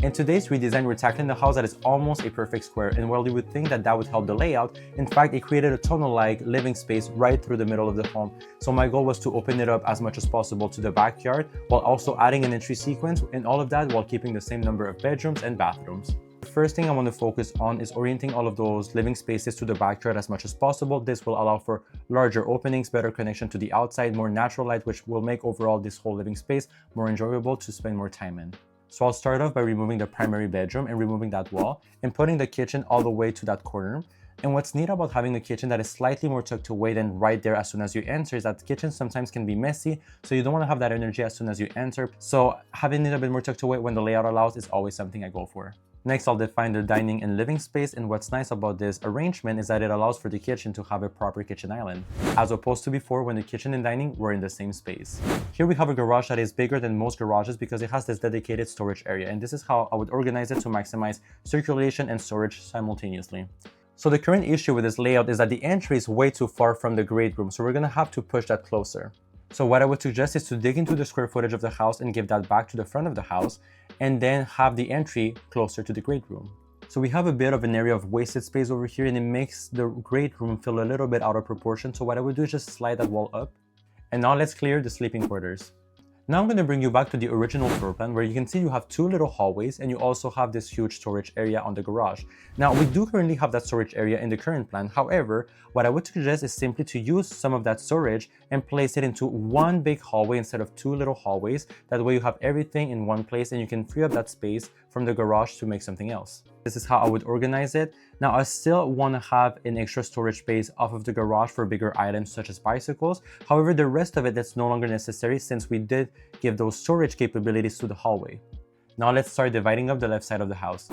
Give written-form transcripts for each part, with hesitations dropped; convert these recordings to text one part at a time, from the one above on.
In today's redesign, we're tackling the house that is almost a perfect square, and while you would think that that would help the layout, in fact it created a tunnel-like living space right through the middle of the home. So my goal was to open it up as much as possible to the backyard while also adding an entry sequence, and all of that while keeping the same number of bedrooms and bathrooms. The first thing I want to focus on is orienting all of those living spaces to the backyard as much as possible. This will allow for larger openings, better connection to the outside, more natural light, which will make overall this whole living space more enjoyable to spend more time in. So I'll start off by removing the primary bedroom and removing that wall and putting the kitchen all the way to that corner. And what's neat about having a kitchen that is slightly more tucked away than right there as soon as you enter is that kitchens sometimes can be messy, so you don't want to have that energy as soon as you enter. So having it a bit more tucked away when the layout allows is always something I go for. Next, I'll define the dining and living space, and what's nice about this arrangement is that it allows for the kitchen to have a proper kitchen island, as opposed to before when the kitchen and dining were in the same space. Here we have a garage that is bigger than most garages because it has this dedicated storage area, and this is how I would organize it to maximize circulation and storage simultaneously. So the current issue with this layout is that the entry is way too far from the great room, so we're gonna have to push that closer. So what I would suggest is to dig into the square footage of the house and give that back to the front of the house, and then have the entry closer to the great room. So we have a bit of an area of wasted space over here, and it makes the great room feel a little bit out of proportion. So what I would do is just slide that wall up. And now let's clear the sleeping quarters. Now I'm going to bring you back to the original floor plan, where you can see you have two little hallways and you also have this huge storage area on the garage. Now we do currently have that storage area in the current plan. However, what I would suggest is simply to use some of that storage and place it into one big hallway instead of two little hallways. That way you have everything in one place and you can free up that space from the garage to make something else. This is how I would organize it. Now I still want to have an extra storage space off of the garage for bigger items such as bicycles. However, the rest of it that's no longer necessary since we did give those storage capabilities to the hallway. Now let's start dividing up the left side of the house.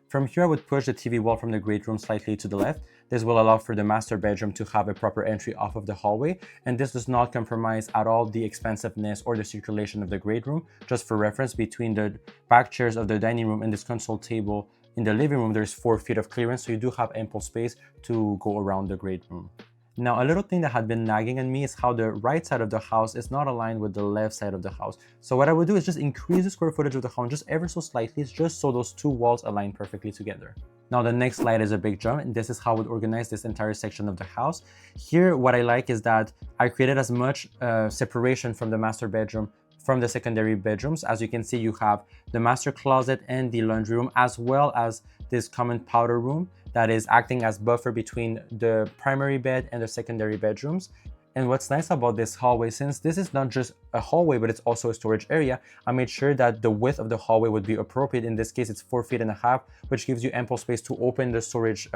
From here I would push the TV wall from the great room slightly to the left. This will allow for the master bedroom to have a proper entry off of the hallway, and this does not compromise at all the expansiveness or the circulation of the great room. Just for reference, between the back chairs of the dining room and this console table in the living room, there's 4 feet of clearance, so you do have ample space to go around the great room. Now, a little thing that had been nagging on me is how the right side of the house is not aligned with the left side of the house. So what I would do is just increase the square footage of the home just ever so slightly, just so those two walls align perfectly together. Now, the next slide is a big jump, and this is how I would organize this entire section of the house. Here, what I like is that I created as much separation from the master bedroom from the secondary bedrooms. As you can see, you have the master closet and the laundry room, as well as this common powder room that is acting as buffer between the primary bed and the secondary bedrooms. And what's nice about this hallway, since this is not just a hallway, but it's also a storage area, I made sure that the width of the hallway would be appropriate. In this case, it's 4.5 feet, which gives you ample space to open the storage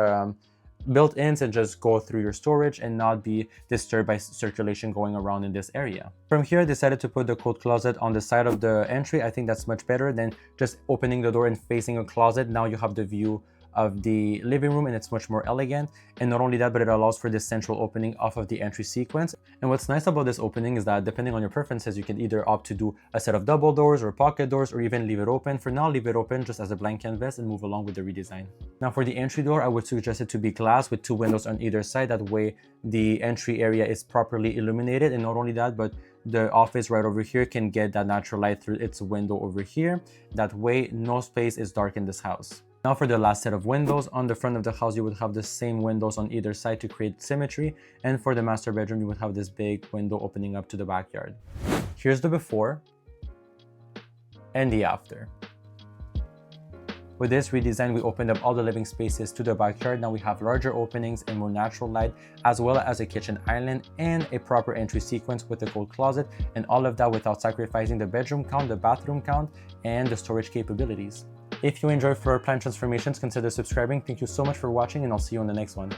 built-ins and just go through your storage and not be disturbed by circulation going around in this area. From here, I decided to put the coat closet on the side of the entry. I think that's much better than just opening the door and facing a closet. Now you have the view of the living room and it's much more elegant. And not only that, but it allows for this central opening off of the entry sequence. And what's nice about this opening is that depending on your preferences, you can either opt to do a set of double doors or pocket doors, or even leave it open. For now, leave it open just as a blank canvas and move along with the redesign. Now for the entry door, I would suggest it to be glass with 2 windows on either side. That way the entry area is properly illuminated. And not only that, but the office right over here can get that natural light through its window over here. That way no space is dark in this house. Now for the last set of windows, on the front of the house, you would have the same windows on either side to create symmetry. And for the master bedroom, you would have this big window opening up to the backyard. Here's the before and the after. With this redesign, we opened up all the living spaces to the backyard. Now we have larger openings and more natural light, as well as a kitchen island and a proper entry sequence with a coat closet, and all of that without sacrificing the bedroom count, the bathroom count, and the storage capabilities. If you enjoy floor plan transformations, consider subscribing. Thank you so much for watching, and I'll see you on the next one.